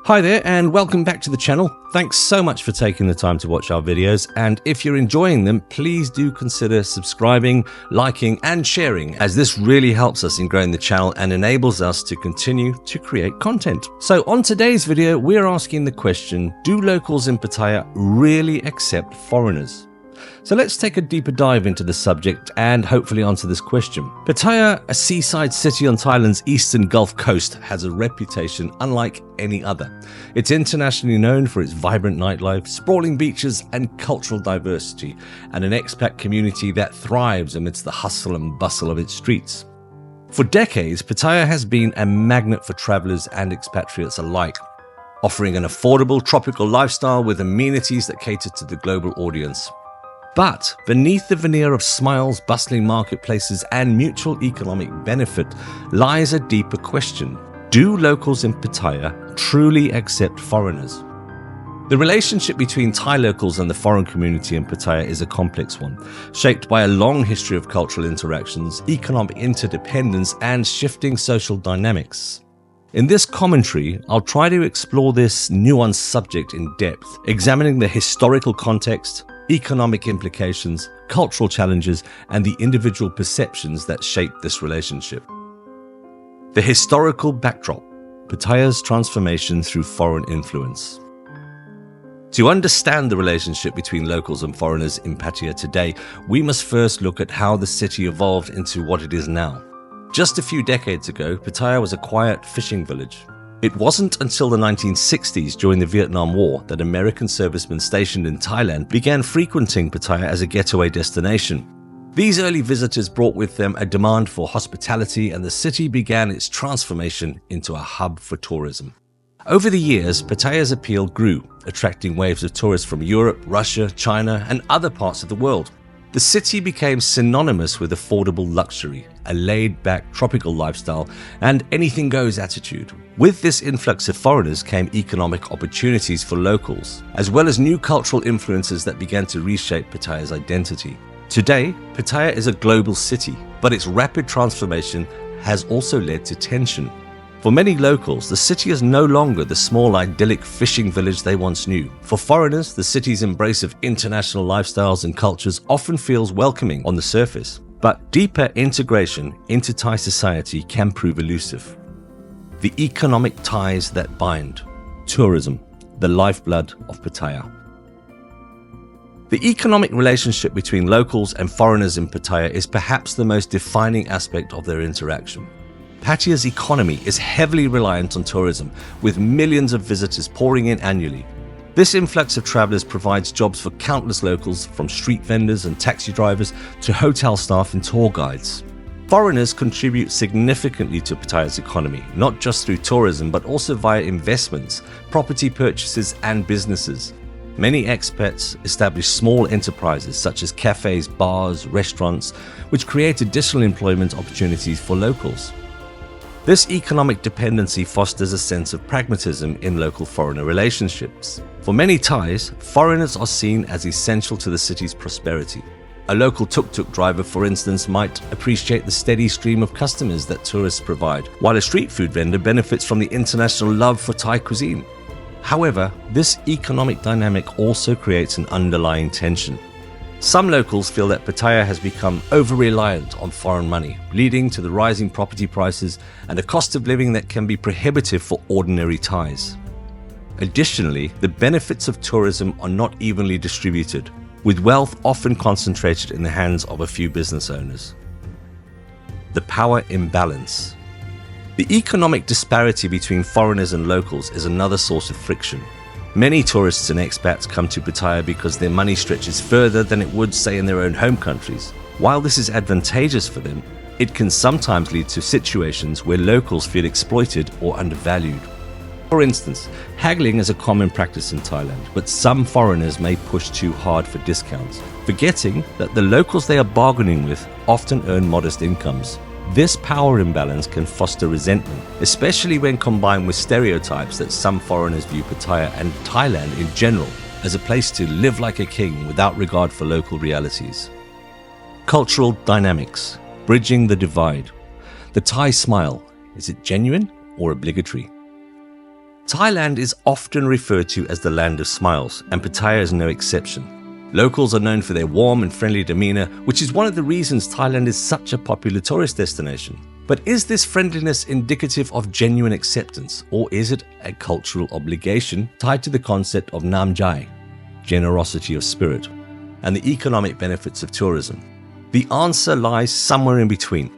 Hi there and welcome back to the channel. Thanks so much for taking the time to watch our videos, and if you're enjoying them, please do consider subscribing, liking and sharing, as this really helps us in growing the channel and enables us to continue to create content. So on today's video, we're asking the question, do locals in Pattaya really accept foreigners? So let's take a deeper dive into the subject and hopefully answer this question. Pattaya, a seaside city on Thailand's eastern Gulf Coast, has a reputation unlike any other. It's internationally known for its vibrant nightlife, sprawling beaches and cultural diversity, and an expat community that thrives amidst the hustle and bustle of its streets. For decades, Pattaya has been a magnet for travelers and expatriates alike, offering an affordable tropical lifestyle with amenities that cater to the global audience. But beneath the veneer of smiles, bustling marketplaces, and mutual economic benefit lies a deeper question. Do locals in Pattaya truly accept foreigners? The relationship between Thai locals and the foreign community in Pattaya is a complex one, shaped by a long history of cultural interactions, economic interdependence, and shifting social dynamics. In this commentary, I'll try to explore this nuanced subject in depth, examining the historical context, economic implications, cultural challenges, and the individual perceptions that shape this relationship. The historical backdrop: Pattaya's transformation through foreign influence. To understand the relationship between locals and foreigners in Pattaya today, we must first look at how the city evolved into what it is now. Just a few decades ago, Pattaya was a quiet fishing village. It wasn't until the 1960s, during the Vietnam War, that American servicemen stationed in Thailand began frequenting Pattaya as a getaway destination. These early visitors brought with them a demand for hospitality, and the city began its transformation into a hub for tourism. Over the years, Pattaya's appeal grew, attracting waves of tourists from Europe, Russia, China, and other parts of the world. The city became synonymous with affordable luxury, a laid-back tropical lifestyle, and anything-goes attitude. With this influx of foreigners came economic opportunities for locals, as well as new cultural influences that began to reshape Pattaya's identity. Today, Pattaya is a global city, but its rapid transformation has also led to tension. For many locals, the city is no longer the small, idyllic fishing village they once knew. For foreigners, the city's embrace of international lifestyles and cultures often feels welcoming on the surface. But deeper integration into Thai society can prove elusive. The economic ties that bind. Tourism, the lifeblood of Pattaya. The economic relationship between locals and foreigners in Pattaya is perhaps the most defining aspect of their interaction. Pattaya's economy is heavily reliant on tourism, with millions of visitors pouring in annually. This influx of travelers provides jobs for countless locals, from street vendors and taxi drivers to hotel staff and tour guides. Foreigners contribute significantly to Pattaya's economy, not just through tourism but also via investments, property purchases and businesses. Many expats establish small enterprises such as cafes, bars, restaurants, which create additional employment opportunities for locals. This economic dependency fosters a sense of pragmatism in local foreigner relationships. For many Thais, foreigners are seen as essential to the city's prosperity. A local tuk-tuk driver, for instance, might appreciate the steady stream of customers that tourists provide, while a street food vendor benefits from the international love for Thai cuisine. However, this economic dynamic also creates an underlying tension. Some locals feel that Pattaya has become over-reliant on foreign money, leading to the rising property prices and a cost of living that can be prohibitive for ordinary Thais. Additionally, the benefits of tourism are not evenly distributed, with wealth often concentrated in the hands of a few business owners. The power imbalance. The economic disparity between foreigners and locals is another source of friction. Many tourists and expats come to Pattaya because their money stretches further than it would, say, in their own home countries. While this is advantageous for them, it can sometimes lead to situations where locals feel exploited or undervalued. For instance, haggling is a common practice in Thailand, but some foreigners may push too hard for discounts, forgetting that the locals they are bargaining with often earn modest incomes. This power imbalance can foster resentment, especially when combined with stereotypes that some foreigners view Pattaya and Thailand in general as a place to live like a king without regard for local realities. Cultural dynamics, bridging the divide. The Thai smile, is it genuine or obligatory? Thailand is often referred to as the land of smiles, and Pattaya is no exception. Locals are known for their warm and friendly demeanor, which is one of the reasons Thailand is such a popular tourist destination. But is this friendliness indicative of genuine acceptance, or is it a cultural obligation tied to the concept of Nam Jai, generosity of spirit, and the economic benefits of tourism? The answer lies somewhere in between.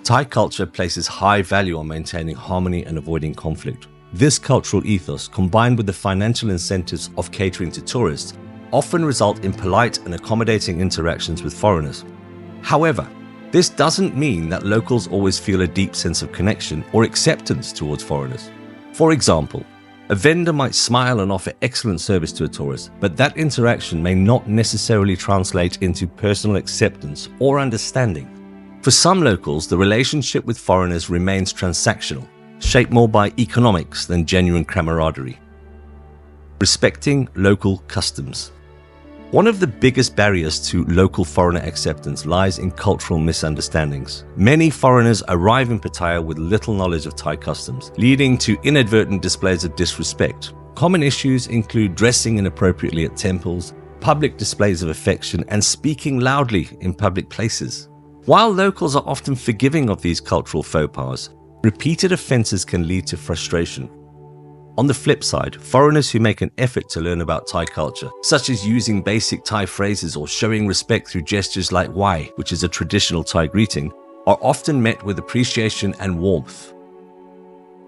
Thai culture places high value on maintaining harmony and avoiding conflict. This cultural ethos, combined with the financial incentives of catering to tourists, often result in polite and accommodating interactions with foreigners. However, this doesn't mean that locals always feel a deep sense of connection or acceptance towards foreigners. For example, a vendor might smile and offer excellent service to a tourist, but that interaction may not necessarily translate into personal acceptance or understanding. For some locals, the relationship with foreigners remains transactional, shaped more by economics than genuine camaraderie. Respecting local customs. One of the biggest barriers to local foreigner acceptance lies in cultural misunderstandings. Many foreigners arrive in Pattaya with little knowledge of Thai customs, leading to inadvertent displays of disrespect. Common issues include dressing inappropriately at temples, public displays of affection, and speaking loudly in public places. While locals are often forgiving of these cultural faux pas, repeated offenses can lead to frustration. On the flip side, foreigners who make an effort to learn about Thai culture, such as using basic Thai phrases or showing respect through gestures like Wai, which is a traditional Thai greeting, are often met with appreciation and warmth.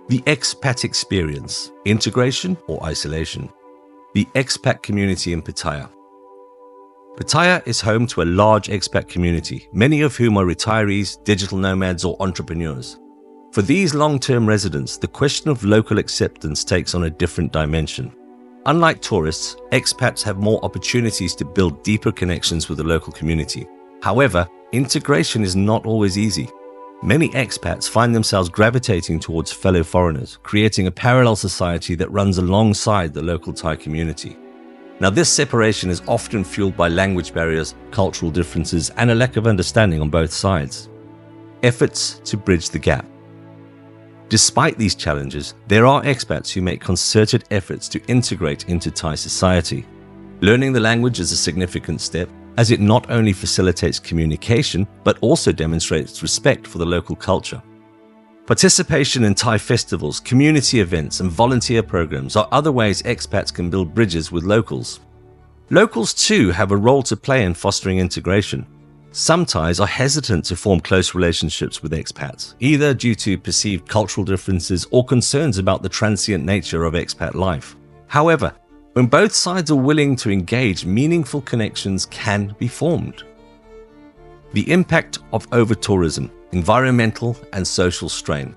The expat experience, integration or isolation. The expat community in Pattaya. Pattaya is home to a large expat community, many of whom are retirees, digital nomads, or entrepreneurs. For these long-term residents, the question of local acceptance takes on a different dimension. Unlike tourists, expats have more opportunities to build deeper connections with the local community. However, integration is not always easy. Many expats find themselves gravitating towards fellow foreigners, creating a parallel society that runs alongside the local Thai community. Now, this separation is often fueled by language barriers, cultural differences, and a lack of understanding on both sides. Efforts to bridge the gap. Despite these challenges, there are expats who make concerted efforts to integrate into Thai society. Learning the language is a significant step, as it not only facilitates communication, but also demonstrates respect for the local culture. Participation in Thai festivals, community events, and volunteer programs are other ways expats can build bridges with locals. Locals too have a role to play in fostering integration. Some Thais are hesitant to form close relationships with expats, either due to perceived cultural differences or concerns about the transient nature of expat life. However, when both sides are willing to engage, meaningful connections can be formed. The impact of over-tourism, environmental and social strain.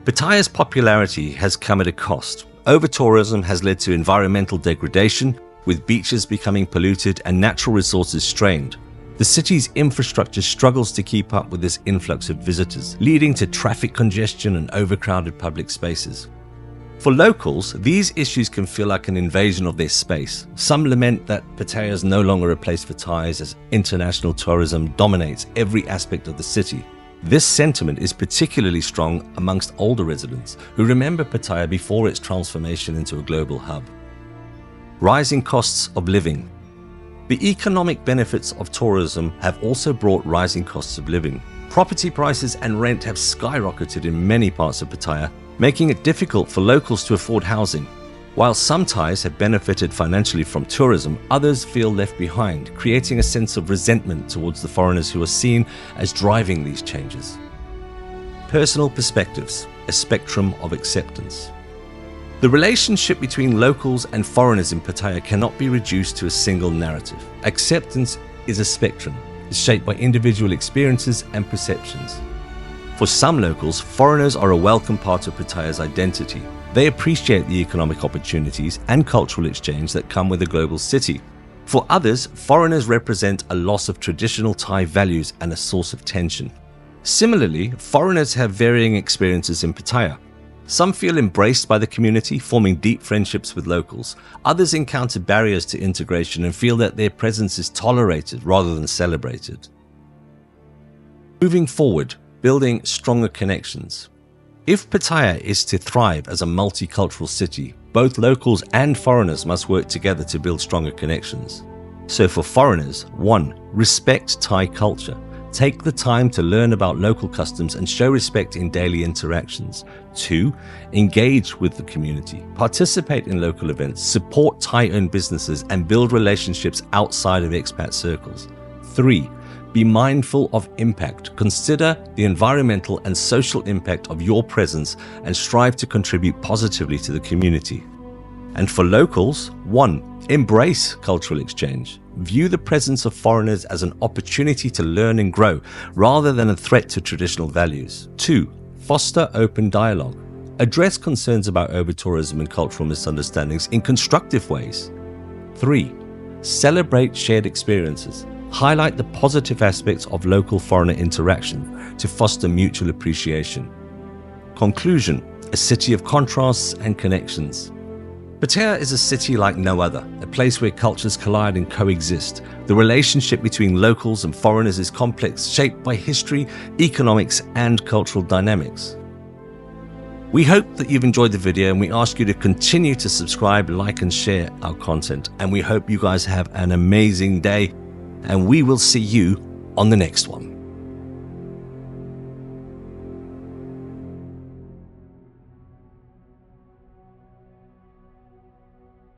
Pattaya's popularity has come at a cost. Over-tourism has led to environmental degradation, with beaches becoming polluted and natural resources strained. The city's infrastructure struggles to keep up with this influx of visitors, leading to traffic congestion and overcrowded public spaces. For locals, these issues can feel like an invasion of their space. Some lament that Pattaya is no longer a place for Thais as international tourism dominates every aspect of the city. This sentiment is particularly strong amongst older residents who remember Pattaya before its transformation into a global hub. Rising costs of living. The economic benefits of tourism have also brought rising costs of living. Property prices and rent have skyrocketed in many parts of Pattaya, making it difficult for locals to afford housing. While some Thais have benefited financially from tourism, others feel left behind, creating a sense of resentment towards the foreigners who are seen as driving these changes. Personal perspectives, a spectrum of acceptance. The relationship between locals and foreigners in Pattaya cannot be reduced to a single narrative. Acceptance is a spectrum, shaped by individual experiences and perceptions. For some locals, foreigners are a welcome part of Pattaya's identity. They appreciate the economic opportunities and cultural exchange that come with a global city. For others, foreigners represent a loss of traditional Thai values and a source of tension. Similarly, foreigners have varying experiences in Pattaya. Some feel embraced by the community, forming deep friendships with locals. Others encounter barriers to integration and feel that their presence is tolerated rather than celebrated. Moving forward, building stronger connections. If Pattaya is to thrive as a multicultural city, both locals and foreigners must work together to build stronger connections. So for foreigners, 1. Respect Thai culture. Take the time to learn about local customs and show respect in daily interactions. 2. Engage with the community. Participate in local events, support Thai-owned businesses, and build relationships outside of expat circles. 3. Be mindful of impact. Consider the environmental and social impact of your presence and strive to contribute positively to the community. And for locals, 1. Embrace cultural exchange. View the presence of foreigners as an opportunity to learn and grow, rather than a threat to traditional values. 2. Foster open dialogue. Address concerns about over-tourism and cultural misunderstandings in constructive ways. 3. Celebrate shared experiences. Highlight the positive aspects of local-foreigner interaction to foster mutual appreciation. Conclusion: a city of contrasts and connections. Pattaya is a city like no other, a place where cultures collide and coexist. The relationship between locals and foreigners is complex, shaped by history, economics, and cultural dynamics. We hope that you've enjoyed the video, and we ask you to continue to subscribe, like, and share our content. And we hope you guys have an amazing day, and we will see you on the next one.